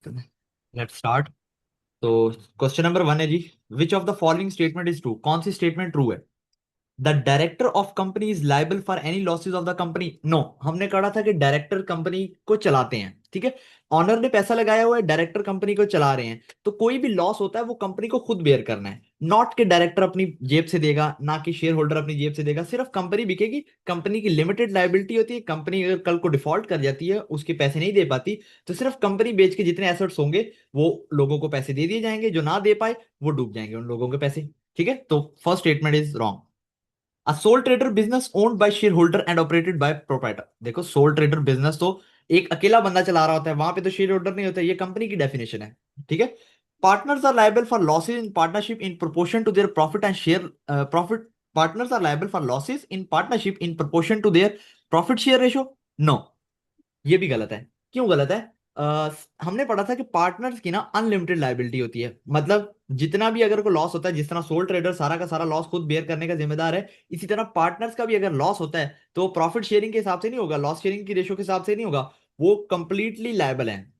Let's start. तो question number one है जी, which of the following statement is true? कौन सी स्टेटमेंट ट्रू है? The director of company is liable for any losses of the company. No, हमने कहा था कि डायरेक्टर कंपनी को चलाते हैं, ठीक है। ऑनर ने पैसा लगाया हुआ है, डायरेक्टर कंपनी को चला रहे हैं, तो कोई भी लॉस होता है वो कंपनी को खुद बेयर करना है। नॉट कि डायरेक्टर अपनी जेब से देगा, ना कि शेयर होल्डर अपनी जेब से देगा। सिर्फ कंपनी बिकेगी, कंपनी की लिमिटेड लाइबिलिटी होती है। कंपनी अगर कल को डिफॉल्ट कर जाती है, उसके पैसे नहीं दे पाती, तो सिर्फ कंपनी बेच के जितने एसेट्स होंगे वो लोगों को पैसे दे दिए जाएंगे। जो ना दे पाए वो डूब जाएंगे उन लोगों के पैसे, ठीक है। तो first statement is wrong. A soul trader business owned by share holder and operated by proprietor. देखो, सोल ट्रेडर बिजनेस तो एक अकेला बंदा चला रहा होता है, वहां पे तो शेयर होल्डर नहीं होता, ये कंपनी की डेफिनेशन है, ठीक है। Partners are liable for losses in partnership in proportion to their profit and share profit. Partners are liable for losses in partnership in proportion to their profit share ratio. No, ये भी गलत है। क्यों गलत है? हमने पढ़ा था कि पार्टनर्स की ना अनलिमिटेड लाइबिलिटी होती है। मतलब जितना भी अगर कोई लॉस होता है, जिस तरह सोल ट्रेडर सारा का सारा लॉस खुद बेयर करने का जिम्मेदार है, इसी तरह पार्टनर्स का भी अगर लॉस होता है तो प्रॉफिट शेयरिंग के हिसाब से नहीं होगा, लॉस शेयरिंग की रेशो के हिसाब से नहीं होगा। वो कंप्लीटली लायबल है,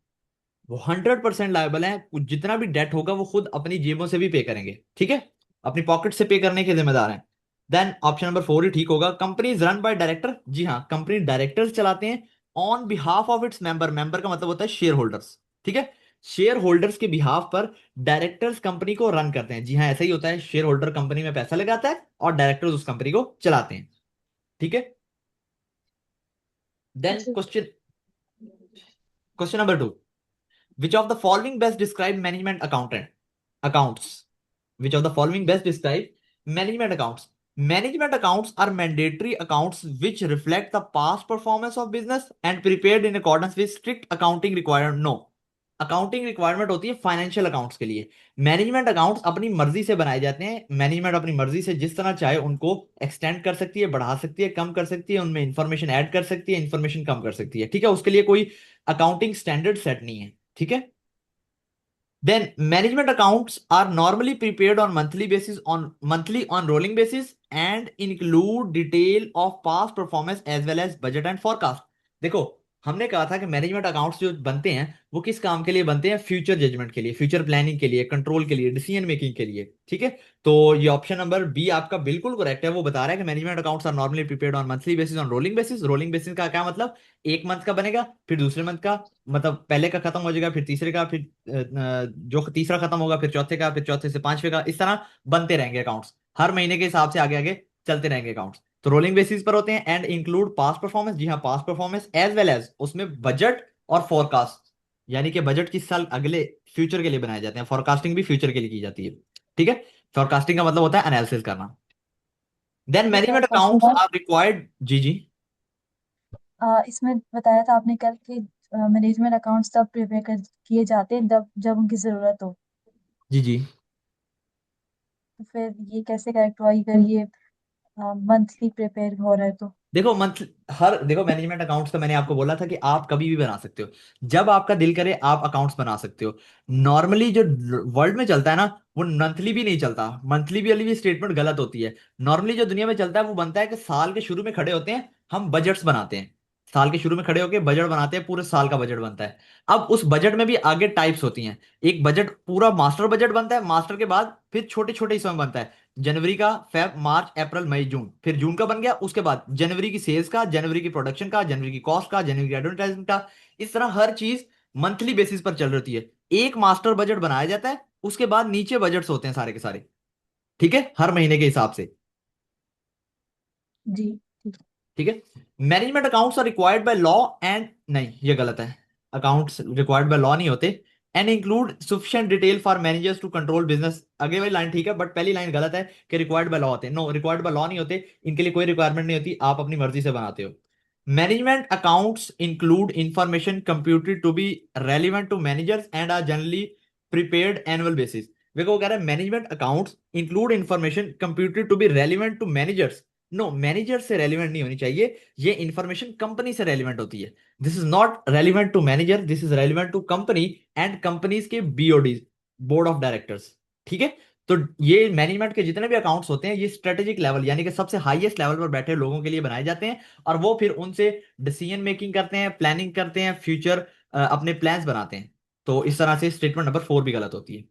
वो 100% लायबल है। जितना भी डेट होगा वो खुद अपनी जेबों से भी पे करेंगे, ठीक है। अपनी पॉकेट से पे करने के जिम्मेदार हैं। देन ऑप्शन नंबर फोर ही ठीक होगा। Company is run by director. जी हाँ, कंपनी डायरेक्टर्स चलाते हैं on behalf of its member. Member का मतलब होता है शेयर होल्डर्स, ठीक है। शेयर होल्डर्स के बिहाफ पर डायरेक्टर्स कंपनी को रन करते हैं। जी हाँ, ऐसा ही होता है। शेयर होल्डर कंपनी में पैसा लगाता है और डायरेक्टर्स उस कंपनी को चलाते हैं, ठीक है। देन जी। Question question number two, which of the following best describe management accountant accounts? Which of the following best describe management accounts? Management accounts are mandatory accounts which reflect the past performance of business and prepared in accordance with strict accounting requirement. No, accounting requirement होती है financial accounts के लिए। Management accounts अपनी मर्जी से बनाए जाते हैं। मैनेजमेंट अपनी मर्जी से जिस तरह चाहे उनको एक्सटेंड कर सकती है, बढ़ा सकती है, कम कर सकती है, उनमें इंफॉर्मेशन ऐड कर सकती है, इंफॉर्मेशन कम कर सकती है, ठीक है। उसके लिए कोई अकाउंटिंग स्टैंडर्ड सेट नहीं है, ठीक है। Then management accounts are normally prepared on monthly on rolling basis and include detail of past performance as well as budget and forecast. देखो, हमने कहा था कि मैनेजमेंट अकाउंट्स जो बनते हैं वो किस काम के लिए बनते हैं? फ्यूचर जजमेंट के लिए, फ्यूचर प्लानिंग के लिए, कंट्रोल के लिए, डिसीजन मेकिंग के लिए, ठीक है। तो ये ऑप्शन नंबर बी आपका बिल्कुल करेक्ट है। वो बता रहा है कि management accounts are normally prepared on monthly basis on rolling basis. Rolling basis का क्या मतलब? एक मंथ का बनेगा, फिर दूसरे मंथ का, मतलब पहले का खत्म हो जाएगा, फिर तीसरे का, फिर जो तीसरा खत्म होगा फिर चौथे का, फिर चौथे से पांचवे का, इस तरह बनते रहेंगे अकाउंट्स। हर महीने के हिसाब से आगे आगे चलते रहेंगे अकाउंट्स। तो रोलिंग बेसिस पर होते हैं एंड इंक्लूड पास्ट परफॉर्मेंस। जी हाँ, past performance as well as उसमें बजट और फोरकास्ट, यानी कि बजट किस साल अगले फ्यूचर के लिए बनाए जाते हैं, फोरकास्टिंग भी फ्यूचर के लिए की जाती है, ठीक है। फोरकास्टिंग का मतलब होता है एनालिसिस करना। देन एक और मैनेजमेंट क्वेश्चन अकाउंट्स है। Are required. जी जी। इसमें बताया था आपने कल कि मैनेजमेंट अकाउंट्स तब प्रिपेयर किए जाते हैं जब जब उनकी जरूरत हो। जी जी। तो फिर ये कैसे करेक्ट हुआ अगर ये मंथली प्रिपेयर हो रहा है तो? देखो मंथ हर देखो, मैनेजमेंट अकाउंट्स तो मैंने आपको बोला था कि आप कभी भी बना सकते हो, जब आपका दिल करे आप अकाउंट्स बना सकते हो। नॉर्मली जो वर्ल्ड में चलता है ना, वो मंथली भी नहीं चलता। मंथली भी वाली भी स्टेटमेंट गलत होती है। नॉर्मली जो दुनिया में चलता है वो बनता है कि साल के शुरू में खड़े होते हैं, हम बजट्स बनाते हैं। साल के शुरू में खड़े होकर बजट बनाते हैं, पूरे साल का बजट बनता है। अब उस बजट में भी आगे टाइप्स होती हैं। एक बजट पूरा मास्टर बजट बनता है, मास्टर के बाद फिर छोटे छोटे हिस्सों में बनता है। जनवरी का, फेब, मार्च, अप्रैल, मई, जून, फिर जून का बन गया। उसके बाद जनवरी की सेल्स का, जनवरी की प्रोडक्शन का, जनवरी की कॉस्ट का, जनवरी की एडवर्टाइजमेंट का। इस तरह हर चीज मंथली बेसिस पर चल रही है। एक मास्टर बजट बनाया जाता है, उसके बाद नीचे बजट्स होते हैं सारे के सारे, ठीक है, हर महीने के हिसाब से, जी। ठीक ठीक है। Management accounts are required by law and, नहीं ये गलत है। अकाउंट्स रिक्वायर्ड बाय लॉ नहीं होते। And include sufficient detail for managers to control business. आगे वाली लाइन ठीक है, बट पहली लाइन गलत है कि रिक्वायर्ड बाय लॉ होते हैं। नो, रिक्वायर्ड बाय लॉ नहीं होते। इनके लिए कोई रिक्वायरमेंट नहीं होती, आप अपनी मर्जी से बनाते हो। Management accounts include information computed to be relevant to managers and are generally prepared annual basis. देखो वो कह रहा है management accounts include information computed to be relevant to managers. No, manager से रेलिवेंट नहीं होनी चाहिए, ये इंफॉर्मेशन कंपनी से रेलिवेंट होती है। This is not relevant to manager, this is relevant to company and companies के बीओडीज, बोर्ड ऑफ डायरेक्टर्स, ठीक है। तो ये मैनेजमेंट के जितने भी अकाउंट्स होते हैं ये स्ट्रेटेजिक लेवल यानी कि सबसे हाईएस्ट लेवल पर बैठे लोगों के लिए बनाए जाते हैं। और वो फिर उनसे डिसीजन मेकिंग करते हैं, प्लानिंग करते हैं, फ्यूचर अपने प्लान्स बनाते हैं। तो इस तरह से स्टेटमेंट नंबर 4 भी गलत होती है।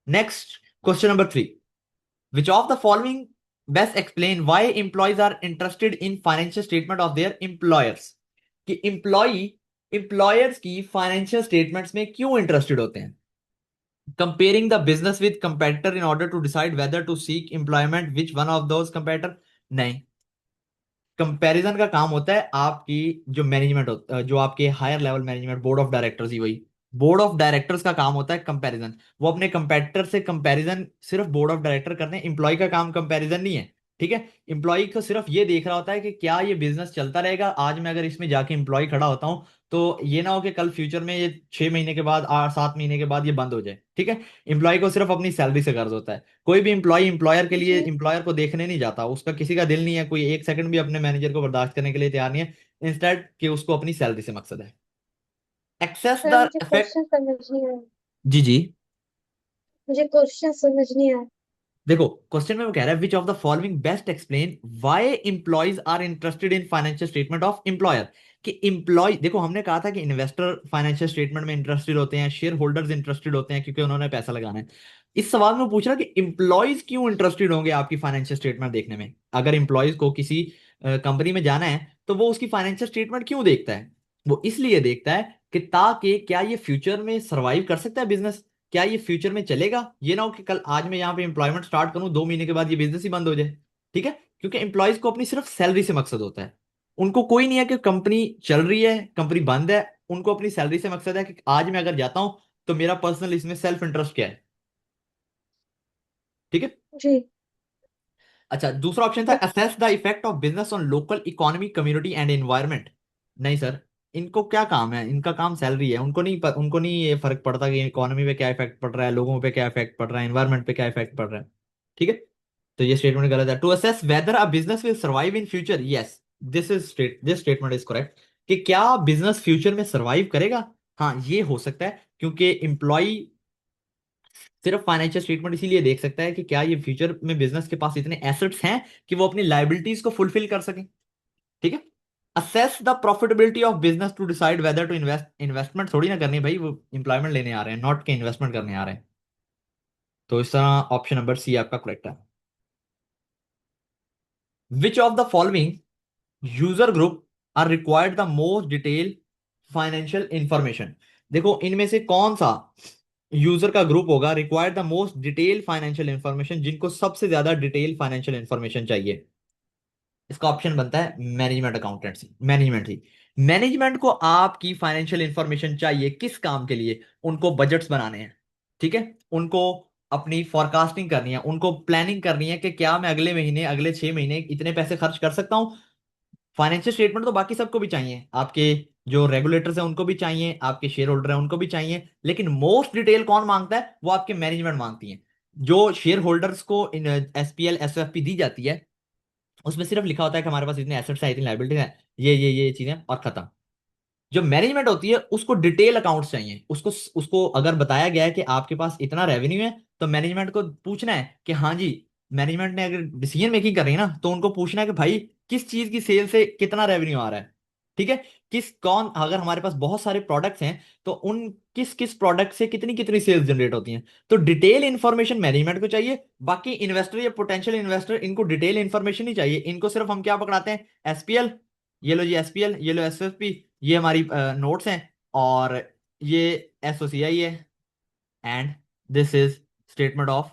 Next, question number 3, which of the following best explain why employees are interested in financial statement of their employers, कि एम्प्लॉयर्स की फाइनेंशियल स्टेटमेंट्स में क्यों इंटरेस्टेड होते हैं। Comparing the business with competitor in order to decide whether to seek employment which one of those competitor, नहीं। Comparison का काम होता है आपकी जो मैनेजमेंट जो आपके higher level management, board of directors ही, वही बोर्ड ऑफ डायरेक्टर्स का काम होता है कंपैरिजन। वो अपने कंपेटिटर से कंपैरिजन सिर्फ बोर्ड ऑफ डायरेक्टर करते हैं, एम्प्लॉय का काम कंपैरिजन नहीं है। ठीक है, एम्प्लॉय को सिर्फ ये देख रहा होता है कि क्या ये बिजनेस चलता रहेगा, आज मैं अगर इसमें जाके एम्प्लॉय खड़ा होता हूँ तो ये ना हो कि कल फ्यूचर में ये 6 महीने के बाद 8 7 महीने के बाद ये बंद हो जाए। ठीक है, एम्प्लॉय को सिर्फ अपनी सैलरी से गर्ज होता है। कोई भी एम्प्लॉय एम्प्लॉयर के लिए जी। एम्प्लॉयर को देखने नहीं जाता, उसका किसी का दिल नहीं है, कोई एक सेकंड भी अपने मैनेजर को बर्दाश्त करने के लिए तैयार नहीं है, इंस्टेड कि उसको अपनी सैलरी से मकसद है। एक्सेस सर द मुझे इफेक्ट। क्वेश्चन समझ नहीं आया। जी जी। मुझे क्वेश्चन समझ नहीं आया। देखो, क्वेश्चन में वो कह रहा है which of the following best explain why employees are interested in financial statement of employer, कि एम्प्लॉय, देखो हमने कहा था कि इन्वेस्टर फाइनेंशियल स्टेटमेंट में इंटरेस्टेड होते हैं, शेयर होल्डर्स इंटरेस्टेड होते हैं क्योंकि उन्होंने पैसा लगाना है। इस सवाल में पूछ रहा है कि एम्प्लॉयज क्यों इंटरेस्टेड होंगे आपकी फाइनेंशियल स्टेटमेंट देखने में। अगर एम्प्लॉयज को किसी कंपनी में जाना है तो वो उसकी फाइनेंशियल स्टेटमेंट क्यों देखता है। वो इसलिए देखता है कि ताकि क्या ये फ्यूचर में सरवाइव कर सकता है बिजनेस, क्या ये फ्यूचर में चलेगा, ये ना हो कि कल आज मैं यहाँ पे एम्प्लॉयमेंट स्टार्ट करूं 2 महीने के बाद ये बिजनेस ही बंद हो जाए। ठीक है, क्योंकि एम्प्लॉयज को अपनी सिर्फ सैलरी से मकसद होता है, उनको कोई नहीं है कि कंपनी चल रही है कंपनी बंद है, उनको अपनी सैलरी से मकसद है कि आज मैं अगर जाता हूं तो मेरा पर्सनल इसमें सेल्फ इंटरेस्ट क्या है। ठीक है। जी। अच्छा, दूसरा ऑप्शन था assess the effect of business on local economy community and environment. नहीं सर, इनको क्या काम है, इनका काम सैलरी है, उनको नहीं ये फर्क पड़ता कि इकोनॉमी पे क्या इफेक्ट पड़ रहा है, लोगों पे क्या इफेक्ट पड़ रहा है, एनवायरनमेंट पे क्या इफेक्ट पड़ रहा है। ठीक है, तो ये स्टेटमेंट गलत है। To assess whether a business will survive in future, yes, this statement is correct, कि क्या बिजनेस फ्यूचर में सर्वाइव करेगा। हाँ, ये हो सकता है क्योंकि एम्प्लॉय सिर्फ फाइनेंशियल स्टेटमेंट इसीलिए देख सकता है कि क्या ये फ्यूचर में बिजनेस के पास इतने एसेट्स हैं कि वो अपनी लाइबिलिटीज को फुलफिल कर सके। ठीक है, assess the profitability of business to decide whether to invest, investment थोड़ी ना करनी है भाई, वो इंप्लॉयमेंट लेने आ रहे हैं, नॉट के इन्वेस्टमेंट करने आ रहे हैं। तो इस तरह ऑप्शन नंबर सी आपका करेक्ट है। Which of the following user group are required the most detail financial information, देखो इनमें से कौन सा यूजर का ग्रुप होगा required the most detail financial information, जिनको सबसे ज्यादा डिटेल फाइनेंशियल इंफॉर्मेशन चाहिए। इसका ऑप्शन बनता है मैनेजमेंट अकाउंटेंट्स, मैनेजमेंट ही। मैनेजमेंट को आपकी फाइनेंशियल इंफॉर्मेशन चाहिए किस काम के लिए, उनको बजट्स बनाने हैं। ठीक है, उनको अपनी फॉरकास्टिंग करनी है, उनको प्लानिंग करनी है कि क्या मैं अगले महीने अगले 6 महीने इतने पैसे खर्च कर सकता हूँ। फाइनेंशियल स्टेटमेंट तो बाकी सबको भी चाहिए, आपके जो रेगुलेटर्स हैं उनको भी चाहिए, आपके शेयर होल्डर हैं उनको भी चाहिए, लेकिन मोस्ट डिटेल कौन मांगता है, वो आपके मैनेजमेंट मांगती है। जो शेयर होल्डर्स को एसपीएल एसएफपी दी जाती है उसमें सिर्फ लिखा होता है कि हमारे पास इतने एसेट्स हैं, इतनी लाइबिलिटीज हैं, ये चीजें और खत्म। जो मैनेजमेंट होती है उसको डिटेल अकाउंट्स चाहिए, उसको उसको अगर बताया गया है कि आपके पास इतना रेवेन्यू है तो मैनेजमेंट को पूछना है कि हाँ जी, मैनेजमेंट ने अगर डिसीजन मेकिंग कर रही है ना तो उनको पूछना है कि भाई किस चीज की सेल से कितना रेवेन्यू आ रहा है। ठीक है, किस कौन अगर हमारे पास बहुत सारे प्रोडक्ट्स हैं तो उन किस किस प्रोडक्ट से कितनी कितनी सेल्स जनरेट होती हैं। तो डिटेल इंफॉर्मेशन मैनेजमेंट को चाहिए। बाकी इन्वेस्टर या पोटेंशियल इन्वेस्टर इनको डिटेल इंफॉर्मेशन नहीं चाहिए, इनको सिर्फ हम क्या पकड़ाते हैं, एसपीएल, ये लो जी एसपीएल, ये लो एसएफपी, ये हमारी नोट्स हैं, और ये एसओसीआई है, and this is statement of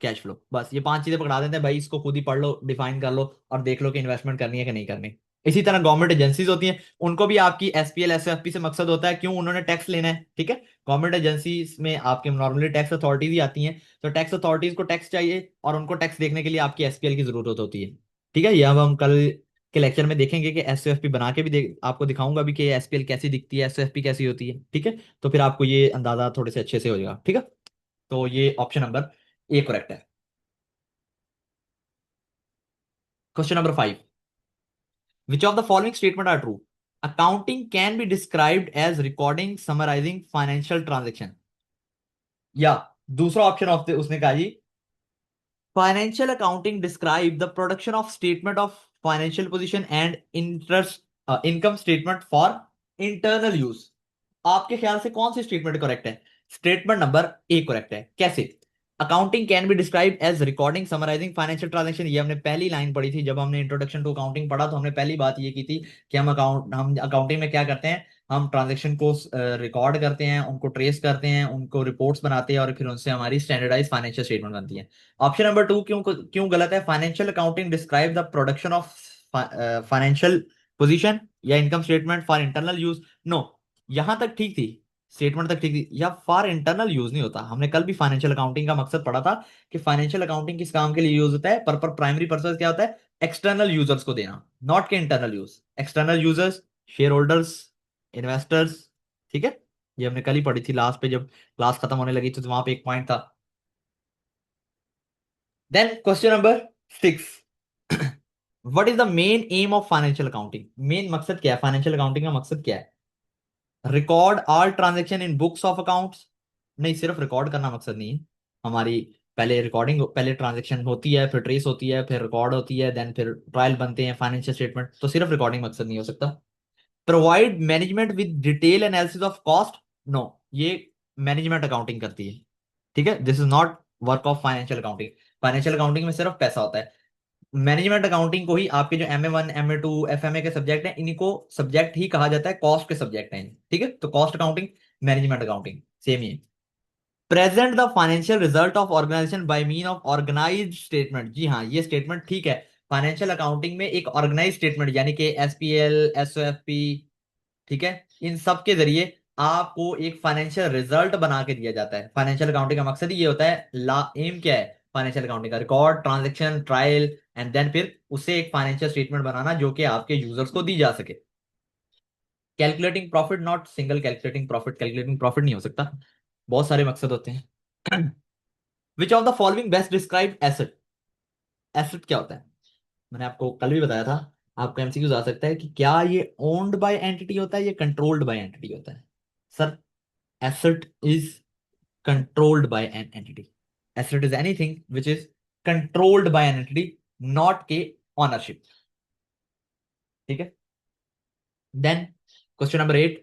cash flow. बस ये 5 चीजें पकड़ा देते हैं भाई, इसको खुद ही पढ़ लो, डिफाइन कर लो और देख लो कि इन्वेस्टमेंट करनी है कि नहीं करनी। इसी तरह गवर्नमेंट एजेंसीज होती हैं, उनको भी आपकी एसपीएल एसएफपी से मकसद होता है, क्यों, उन्होंने टैक्स लेना है। ठीक है, गवर्नमेंट एजेंसीज में आपके नॉर्मली टैक्स अथॉरिटीज ही आती हैं, तो टैक्स अथॉरिटीज को टैक्स चाहिए और उनको टैक्स देखने के लिए आपकी एसपीएल की जरूरत होती है। ठीक है, ये अब हम कल के लेक्चर में देखेंगे कि एसओएफपी बना के भी आपको दिखाऊंगा भी कि एसपीएल कैसी दिखती है, एसओएफपी कैसी होती है। ठीक है, तो फिर आपको ये अंदाजा थोड़े से अच्छे से हो जाएगा। ठीक है, तो ये ऑप्शन नंबर ए करेक्ट है। Question number 5, which of the following statement are true, accounting can be described as recording summarizing financial transaction, या दूसरा ऑप्शन ऑफ उसने कहा जी financial accounting describe the production of statement of financial position and interest income statement for internal use. आपके ख्याल से कौन सी स्टेटमेंट करेक्ट है? स्टेटमेंट नंबर ए करेक्ट है। कैसे? Accounting can be describe as recording summarising financial transaction. ये हमने पहली लाइन पढ़ी थी जब हमने इंट्रोडक्शन टू अकाउंटिंग पढ़ा, तो हमने पहली बात ये की थी कि हम अकाउंटिंग में क्या करते हैं, हम ट्रांजैक्शन को रिकॉर्ड करते हैं, उनको ट्रेस करते हैं, उनको रिपोर्ट्स बनाते हैं और फिर उनसे हमारी स्टैंडर्डाइज फाइनेंशियल स्टेटमेंट बनती है। ऑप्शन नंबर टू क्यों क्यों गलत है? Financial accounting describe the production of financial position या income statement for internal use. No, यहां तक ठीक थी, स्टेटमेंट तक ठीक थी, या फॉर इंटरनल यूज नहीं होता। हमने कल भी फाइनेंशियल अकाउंटिंग का मकसद पढ़ा था कि फाइनेंशियल अकाउंटिंग किस काम के लिए यूज होता है, पर प्राइमरी पर्पस क्या होता है? एक्सटर्नल यूजर्स को देना, नॉट के internal use. External users, share holders, investors. ठीक है, ये हमने कल ही पढ़ी थी लास्ट पे, जब क्लास खत्म होने लगी तो वहां पे एक पॉइंट था। Then question number 6, what is the main aim of financial accounting? Main मकसद क्या है फाइनेंशियल अकाउंटिंग का? मकसद क्या है? Record all transaction in books of accounts? नहीं, सिर्फ रिकॉर्ड करना मकसद नहीं है हमारी। पहले रिकॉर्डिंग, पहले ट्रांजेक्शन होती है, फिर ट्रेस होती है, फिर रिकॉर्ड होती है, देन फिर ट्रायल बनते हैं फाइनेंशियल स्टेटमेंट। तो सिर्फ रिकॉर्डिंग मकसद नहीं हो सकता। Provide management with detail analysis of cost? No, ये मैनेजमेंट अकाउंटिंग करती है। ठीक है, this is not work of financial accounting. Financial accounting में सिर्फ पैसा होता है। मैनेजमेंट अकाउंटिंग को ही आपके जो MA1 MA2 FMA के सब्जेक्ट हैं, इनको सब्जेक्ट ही कहा जाता है, कॉस्ट के सब्जेक्ट हैं। ठीक है, तो cost accounting, management accounting same ही है। Present the financial result of organisation by mean of organised statement? जी हाँ, ये स्टेटमेंट ठीक है। फाइनेंशियल अकाउंटिंग में एक ऑर्गेनाइज स्टेटमेंट यानी कि SPL, SOFP, ठीक है, इन सब के जरिए आपको एक फाइनेंशियल रिजल्ट बना के दिया जाता है। फाइनेंशियल अकाउंटिंग का मकसद ही ये होता है। ला एम क्या है फाइनेंशियल अकाउंटिंग का? Record, transaction, trial and then फिर उससे एक फाइनेंशियल स्टेटमेंट बनाना जो कि आपके यूजर्स को दी जा सके। Calculating profit, not single calculating profit. Calculating profit नहीं हो सकता, बहुत सारे मकसद होते हैं। विच of the following best describe asset? Asset क्या होता है? मैंने आपको कल भी बताया था, आपका MCQ आ सकता है कि क्या ये ओन्ड बाय एंटिटी होता है, ये कंट्रोल्ड बाय एंटिटी होता है? Sir, asset is controlled by an entity. Asset is anything which is controlled by an entity, not के ownership. ठीक है, then question number 8,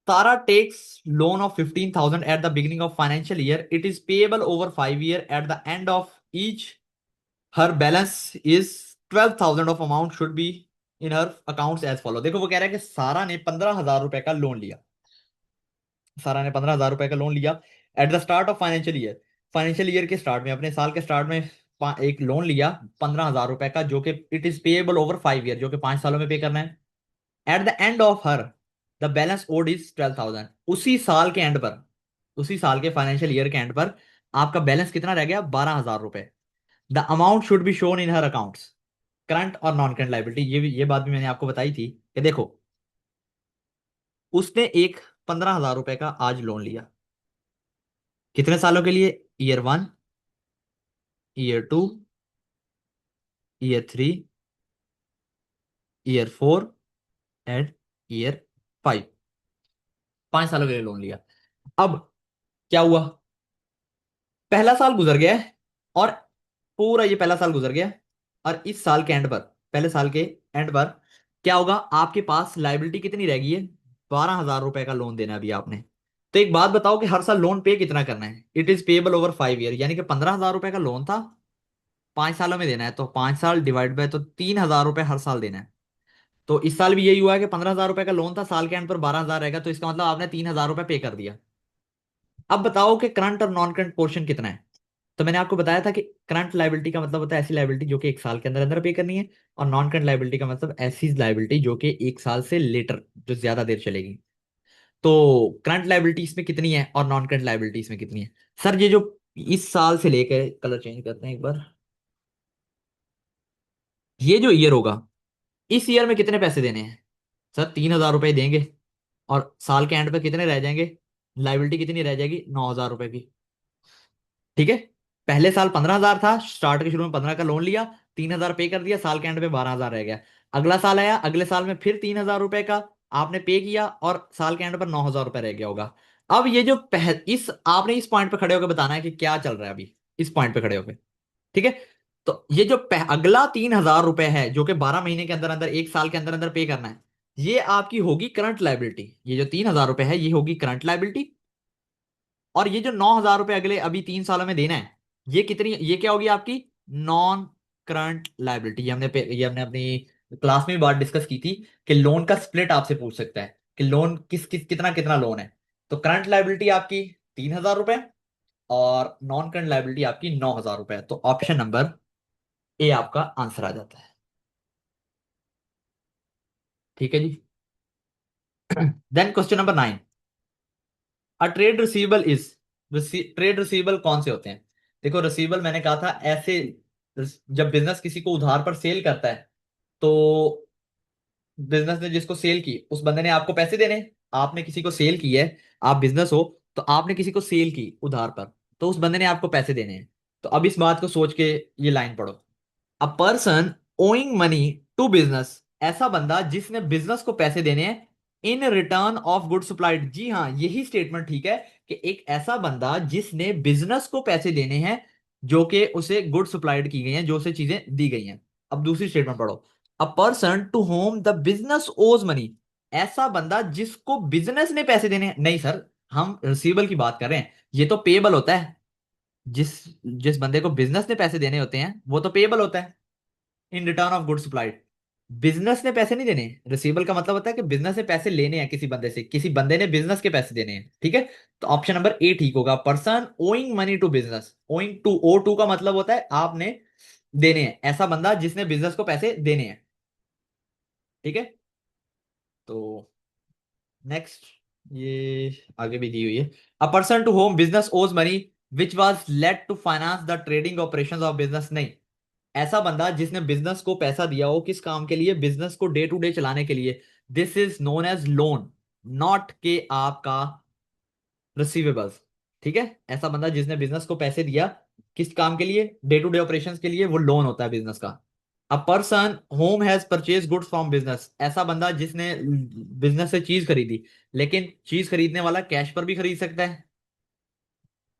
Tara takes loan of 15,000 at the beginning of financial year. It is payable over 5 years. At the end of each, her balance is 12,000 of amount should be in her accounts as follow. देखो वो कह रहा है कि सारा ने 15,000 रुपए का लोन लिया। सारा ने 15,000 रुपए का लोन लिया at the start of financial year. Financial year के स्टार्ट में, अपने साल के स्टार्ट में एक लोन लिया 15,000 रुपए का, जो कि it is payable over 5 year, जो कि 5 सालों में पे करना है। एट द एंड ऑफ हर द बैलेंस ओड इज 12,000। उसी साल के एंड पर, उसी साल के फाइनेंशियल ईयर के एंड पर आपका बैलेंस कितना रह गया? 12,000 रुपए। The amount should be shown in her accounts, current और नॉन करंट लाइबिलिटी। ये बात भी मैंने आपको बताई थी कि देखो, उसने एक 15,000 रुपए का आज लोन लिया, कितने सालों के लिए? Year 1, year 2, year 3, year 4 and year 5। 5 सालों के लिए लोन लिया। अब क्या हुआ? पहला साल गुजर गया है, और पूरा ये पहला साल गुजर गया, और इस साल के एंड पर, पहले साल के एंड पर क्या होगा? आपके पास लाइबिलिटी कितनी रह गई है? 12,000 रुपए का लोन देना है अभी आपने। तो एक बात बताओ कि हर साल लोन पे कितना करना है? It is payable over 5 year, यानी कि 15,000 रुपए का लोन था, 5 सालों में देना है, तो 5 साल डिवाइड बाय, तो 3,000 रुपए हर साल देना है। तो इस साल भी यही हुआ है कि 15,000 रुपए का लोन था, साल के एंड पर 12,000 रहेगा, तो इसका मतलब आपने 3,000 रुपए पे कर दिया। अब बताओ कि करंट और नॉन करंट पोर्शन कितना है? तो मैंने आपको बताया था कि करंट लाइबिलिटी का मतलब होता है ऐसी लाइबिलिटी जो कि एक साल के अंदर अंदर पे करनी है, और नॉन करंट लाइबिलिटी का मतलब ऐसी लाइबिलिटी जो कि एक साल से लेटर, जो ज्यादा देर चलेगी। तो करंट लाइबिलिटी इसमें कितनी है और नॉन करंट लाइबिलिटी इसमें कितनी है? सर, ये जो इस साल से लेकर, कलर चेंज करते हैं एक बार, ये जो ईयर होगा, इस ईयर में कितने पैसे देने हैं? सर, 3,000 रुपए देंगे, और साल के एंड पे कितने रह जाएंगे? लाइबिलिटी कितनी रह जाएगी? 9,000 रुपए की। ठीक है, पहले साल 15,000 था, स्टार्ट के शुरू में 15 का लोन लिया, 3,000 पे कर दिया, साल के एंड पे 12,000 रह गया। अगला साल आया, अगले साल में फिर 3,000 रुपए का आपने पे किया, और साल के एंड पर 9,000 रुपए रह गया होगा। अब ये जो इस आपने इस पॉइंट पे खड़े होकर बताना है कि क्या चल रहा है अभी, इस पॉइंट पे खड़े होकर। ठीक है, तो ये जो अगला 3,000 रुपए है, जो कि 12 महीने के अंदर अंदर, एक साल के अंदर अंदर पे करना है, ये आपकी होगी करंट लाइबिलिटी। ये जो 3,000 रुपए है ये होगी करंट लाइबिलिटी, और ये जो 9,000 रुपए अगले अभी 3 सालों में देना है, ये कितनी, ये क्या होगी आपकी नॉन करंट लाइबिलिटी। ये हमने अपनी क्लास में भी बात डिस्कस की थी कि लोन का स्प्लिट आपसे पूछ सकता है कि लोन किस किस कितना कितना लोन है। तो करंट लाइबिलिटी आपकी 3,000 रुपए और नॉन करंट लाइबिलिटी आपकी 9,000 रुपए। तो ऑप्शन नंबर ए आपका आंसर आ जाता है। ठीक है जी। Then question number 9, a trade receivable is, trade receivable कौन से होते हैं? देखो रिसीवेबल मैंने कहा था ऐसे, जब बिजनेस किसी को उधार पर सेल करता है, तो बिजनेस ने जिसको सेल की उस बंदे ने आपको पैसे देने हैं। आपने किसी को सेल की है, आप बिजनेस हो, तो आपने किसी को सेल की उधार पर, तो उस बंदे ने आपको पैसे देने हैं। तो अब इस बात को सोच के ये लाइन पढ़ो, a person owing money to business, ऐसा बंदा जिसने बिजनेस को पैसे देने हैं in return of good supplied. जी हाँ, यही स्टेटमेंट ठीक है कि एक ऐसा बंदा जिसने बिजनेस को पैसे देने हैं जो कि उसे गुड सप्लाइड की गई हैं, जो उसे चीजें दी गई हैं। अब दूसरी स्टेटमेंट पढ़ो, a person to whom the business owes money, ऐसा बंदा जिसको बिजनेस ने पैसे देने हैं। नहीं सर, हम रिसीवेबल की बात कर रहे हैं, ये तो पेबल होता है। जिस जिस बंदे को बिजनेस ने पैसे देने होते हैं वो तो पेबल होता है इन return of good supplied. Business ने पैसे नहीं देने। रिसीवेबल का मतलब होता है कि बिजनेस ने पैसे लेने हैं किसी बंदे से, किसी बंदे ने बिजनेस के पैसे देने हैं। ठीक है, तो ऑप्शन नंबर ए ठीक होगा, person owing money to business. Owing to, owe to का मतलब होता है आपने देने हैं, ऐसा बंदा जिसने बिजनेस को पैसे देने हैं। ठीक है, तो नेक्स्ट, ये आगे भी दी हुई है, a person to home business owes money which was lent to finance the trading operations of business. नहीं, ऐसा बंदा जिसने बिजनेस को पैसा दिया हो, किस काम के लिए, बिजनेस को डे टू डे चलाने के लिए, this is known as loan, not के आपका रिसीवेबल्स। ठीक है, ऐसा बंदा जिसने बिजनेस को पैसे दिया किस काम के लिए, डे टू डे ऑपरेशंस के लिए, वो लोन होता है बिजनेस का। A person home has purchase goods from business, ऐसा बंदा जिसने बिजनेस से चीज खरीदी, लेकिन चीज खरीदने वाला कैश पर भी खरीद सकता है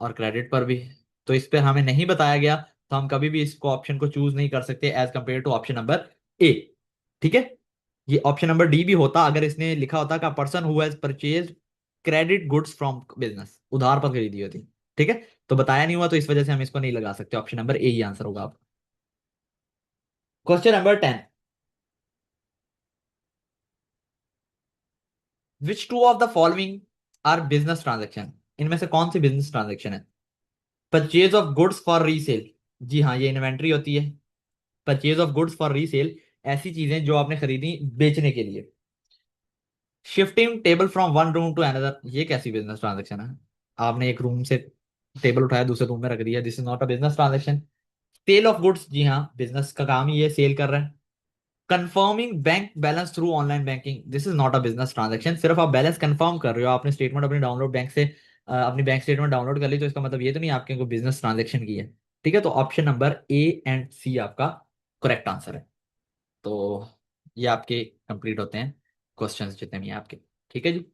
और क्रेडिट पर भी, तो इस पे हमें नहीं बताया गया, तो हम कभी भी इसको ऑप्शन को चूज नहीं कर सकते as compare to option number A. ठीक है, ये ऑप्शन नंबर डी भी होता अगर इसने लिखा होता का person who has purchase credit goods from business, उधार पर खरीदी होती। ठीक है, तो बताया नहीं हुआ, तो इस वजह से हम इसको नहीं लगा सकते, ऑप्शन नंबर ए ही आंसर होगा आप। Question number 10, which two of the following are business transaction, इनमें से कौन सी बिजनेस ट्रांजेक्शन है? Purchase of goods for resale, जी हाँ, ये इन्वेंट्री होती है। Purchase of goods for resale, ऐसी चीजें जो आपने खरीदी बेचने के लिए। Shifting table from one room to another, ये कैसी बिजनेस ट्रांजेक्शन है? आपने एक रूम से टेबल उठाया दूसरे रूम में रख दिया, this is not a business transaction. Sale of goods, जी हाँ, बिजनेस का काम ही है, सेल कर रहे हैं। Confirming bank balance through online banking, this is not a business transaction, सिर्फ आप बैलेंस कंफर्म कर रहे हो, आपने स्टेटमेंट अपनी डाउनलोड बैंक से अपनी बैंक स्टेटमेंट डाउनलोड कर ली, तो इसका मतलब ये तो नहीं आपके को बिजनेस ट्रांजेक्शन की है। ठीक है, तो ऑप्शन नंबर ए एंड सी आपका करेक्ट आंसर है। तो ये आपके कंप्लीट होते हैं क्वेश्चंस जितने भी हैं आपके। ठीक है जी।